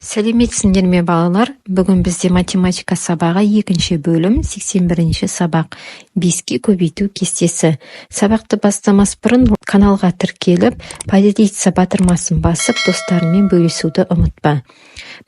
Сәлеметсіңдер ме балалар? Бүгін бізде математика сабағы 2-ші бөлім, 81-ші сабақ. 5-ке көбейту кестесі. Сабақты бастамас бұрын каналға тіркеліп, поделиться батырмасын басып, достарымен бөлісуді ұмытпа.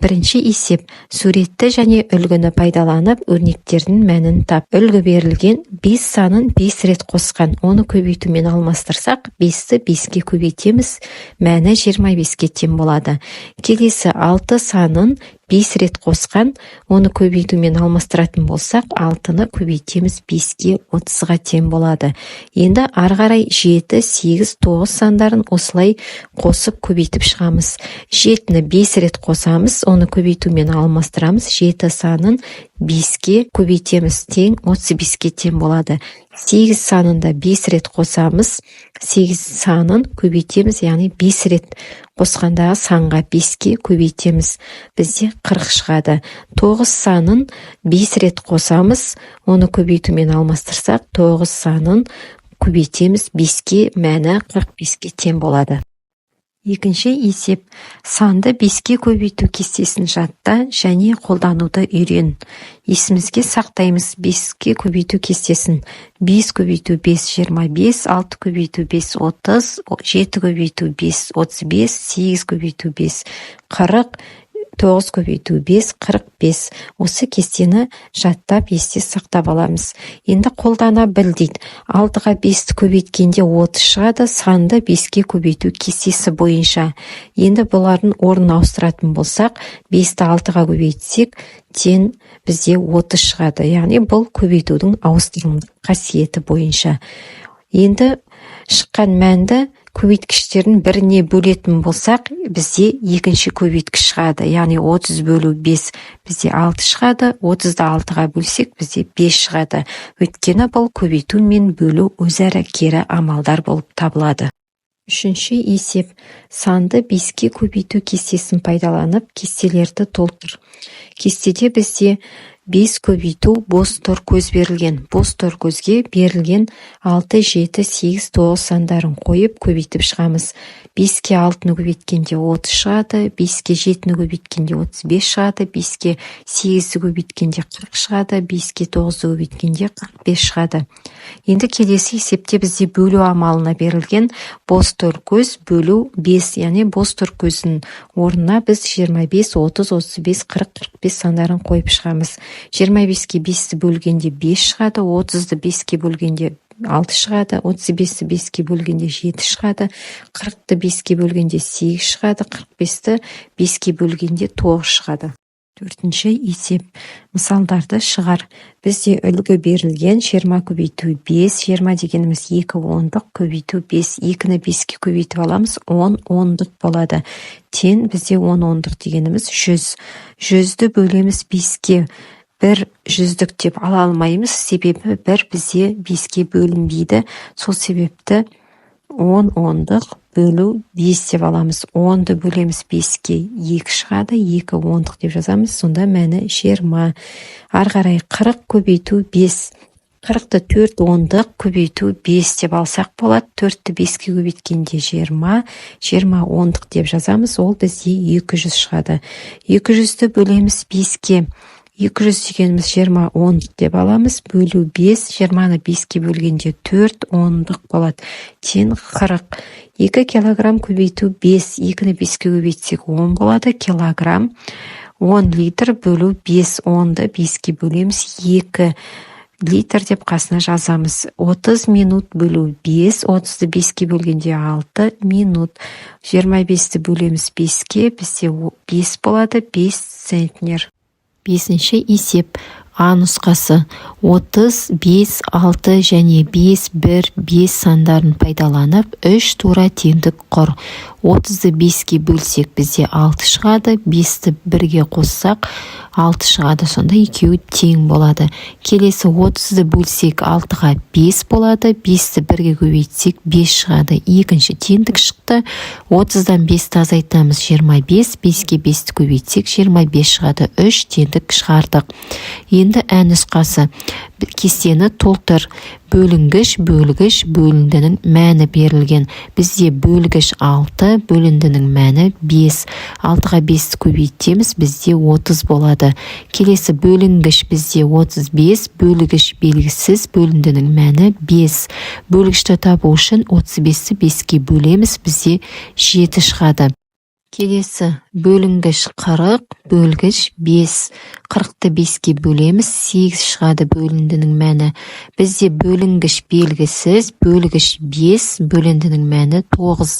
Бірінші есеп. Суретті және үлгіні пайдаланып, өрнектердің мәнін тап. Үлгі берілген 5 санын 5 рет қосқан. Оны көбейтумен алмастырсақ, 5-ті 5-ке көбейтеміз. Мәні 25-ке тең болады. Келесі 6 санын 5 рет қосқан, оны көбейтумен алмастыратын болсақ, 6-ны көбейтеміз 5-ке 30-ға тең болады. Енді ары қарай 7, 8, 9 сандарын осылай қосып көбейтіп шығамыз. 7-ні 5 рет қосамыз, оны көбейтумен алмастырамыз. 7 санын 5-ке көбейтеміз, тең 35-ке тең болады. 8 санында 5 рет қосамыз, 8 санын көбейтеміз, яғни 5 рет қосқандағы санға 5-ке көбейтеміз. Бізде 40 шығады. 9 санын 5 рет қосамыз, оны көбейтумен алмастырсақ, 9 санын көбейтеміз, 5-ке мәні 45-ке тең болады. Екінші есеп. Санды 5-ке көбейту кестесін жатта және қолдануды үйрен. Есімізге сақтаймыз 5-ке көбейту кестесін. 5 көбейту 5 25, 6 көбейту 5 30, 7 көбейту 5 35, 8 көбейту 5 40, 9 көбейту 5 45. Осы кестені жаттап есте сақтап аламыз. Енді қолдана біл дейді. 6-ға 5-ті көбейткенде 30 шығады, санды 5-ке көбейту кестесі бойынша. Енді бұлардың орнын ауыстыратын болсақ, 5-ті 6-ға көбейтсек, тең бізде 30 шығады. Яғни бұл көбейтудің ауыстырымдық қасиеті бойынша. Енді шыққан мәнді көбейткіштердің біріне бөлетін болсақ, бізде екінші көбейткіш шығады. Яғни 30 бөлу 5 бізде 6 шығады, 30-ды 6-ға бөлсек бізде 5 шығады. Өйткені бұл көбейту мен бөлу өзара кері амалдар болып табылады. Үшінші есеп. Санды 5-ке көбейту кестесін пайдаланып, кестелерді толтыр. Кестеде бізде 5 көбейту бос тор көз берілген. Бос тор көзге берілген 6, 7, 8, 9 сандарын қойып көбейтіп шығамыз. 5-ке 6-ны көбейткенде 30 шығады, 5-ке 7-ні көбейткенде 35 шығады, 5-ке 8-ді көбейткенде 40 шығады, 5-ке 9-ды көбейткенде 45 шығады. Енді келесі есепте бізде бөлу амалына берілген бос тор көз бөлу 5, яғни бос тор көздің орнына біз 25, 30, 35, 40, 45 сандарын қойып шығамыз. 25-ке 5-ті бөлгенде 5 шығады, 30-ды 5-ке бөлгенде 6 шығады, 35-ті 5-ке бөлгенде 7 шығады, 40-ты 5-ке бөлгенде 8 шығады, 45-ті 5-ке бөлгенде 9 шығады. Төртінші есеп. Мысалдарды шығар. Бізде үлгі берілген 20 көбейту 5, 20 дегеніміз 2 ондық көбейту 5, 2-ні 5-ке көбейтіп аламыз, 10 ондық болады. Тең бізде 10 ондық дегеніміз 100. 100-ді бөлеміз 5-ке. 1 жүздік деп ала алмаймыз, себебі 1 бізде 5-ке бөлінбейді. Сол себепті 10 ондық бөлу 5 деп аламыз. 10-ды бөлеміз 5-ке 2 шығады, 2 ондық деп жазамыз, сонда мәні 20. Ары қарай 40 көбейту 5. 40-ты 4 ондық көбейту 5 деп алсақ болады. 4-ті 5-ке көбейткенде 20, 20 ондық деп жазамыз, ол бізде 200 шығады. 200-ді бөлеміз 5-ке. 200 дегеніміз 20 ондық деп аламыз, бөлу 5, 20-ны 5-ке бөлгенде 4 ондық болады. Тең 40. 2 килограмм көбейту 5, 2-ні 5-ке көбейтсек 10 болады, килограмм. 10 литр бөлу 5, 10-ды 5-ке бөлеміз 2 литр деп қасына жазамыз. 30 минут бөлу 5, 30-ды 5-ке бөлгенде 6 минут. 25-ті бөлеміз 5-ке, бізде 5 болады, 5 центнер. Бесінші есеп. А нұсқасы. 30, 5, 6 және 5, 1, 5 сандарын пайдаланып, 3 тура теңдік құр. 30-ды 5-ке бөлсек бізде 6 шығады, 5-ті 1-ге қоссақ 6 шығады, сонда екеуі тең болады. Келесі 30-ды бөлсек 6-ға 5 болады, 5-ті 1-ге көбейтсек 5 шығады. Екінші теңдік шықты. 30-дан 5-ті азайтамыз 25, 5-ке 5-ті көбейтсек 25 шығады. 3 теңдік шығардық. Енді ә нұсқасы. Кестені толтыр. Бөлінгіш, бөлгіш, бөліндінің мәні берілген. Бізде бөлгіш бөлінгіш 6, бөліндінің мәні 5. 6-ға 5 көбейтеміз, бізде 30 болады. Келесі бөлінгіш бізде 35, бөлігіш белгісіз, бөліндінің мәні 5. Бөлгішті табу үшін 35-ті 5-ке бөлеміз, бізде 7 шығады. Келесі бөлінгіш 40, бөлгіш 5. 40-ті 5-ке бөлеміз, 8 шығады бөліндінің мәні. Бізде бөлінгіш белгісіз, бөлгіш 5, бөліндінің мәні 9.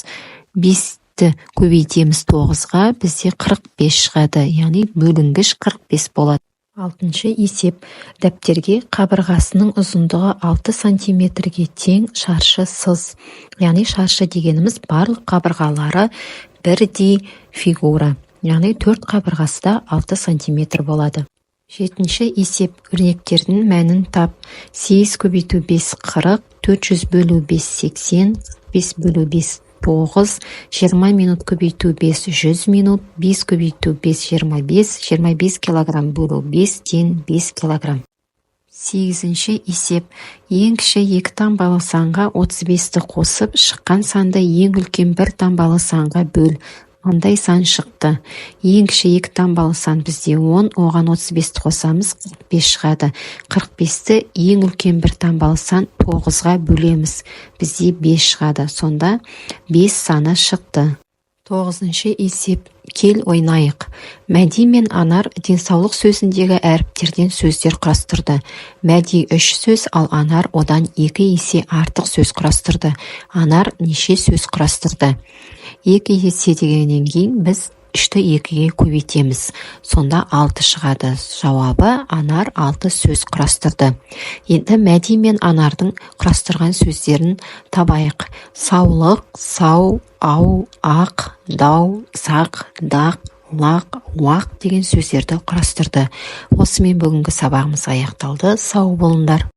5-ті көбейтеміз 9-ға, бізде 45 шығады, яғни бөлінгіш 45 болады. 6-шы есеп. Дәптерге қабырғасының ұзындығы 6 сантиметрге тең шаршы сыз. Яғни шаршы дегеніміз барлық қабырғалары бірдей фигура. Яғни 4 қабырғасы да 6 сантиметр болады. 7-ші есеп. Өрнектердің мәнін тап. 8 көбейту 5 40, 400 бөлу 5 80, 5 бөлу 5 9, 20 минут көбейту 5 100 минут, 5 көбейту 5 25, 25 килограмм бөлу 5 тең 5 килограмм. 8-ші есеп. Ең кіші 2 таңбалы санға 35-ті қосып, шыққан санды ең үлкен 1 таңбалы санға бөл. Қандай сан шықты? Ең кіші 2 таңбалы сан бізде 10, оған 35-ті қосамыз, 45 шығады. 45-ті ең үлкен 1 таңбалы сан 9-ға бөлеміз, бізде 5 шығады. Сонда 5 саны шықты. 9-шы есеп. Кел ойнайық. Мәди мен Анар денсаулық сөзіндегі әріптерден сөздер құрастырды. Мәди 3 сөз, ал Анар одан 2 есе артық сөз құрастырды. Анар неше сөз құрастырды? 2 есе дегеннен кейін біз 3-ті 2-ге көбейтеміз. Сонда 6 шығады. Жауабы Анар 6 сөз құрастырды. Енді Мәди мен Анардың құрастырған сөздерін табайық. Саулық, сау, ау, ақ, дау, сақ, дақ, лақ, уақ деген сөздерді құрастырды. Осымен бүгінгі сабағымыз аяқталды. Сау болыңдар.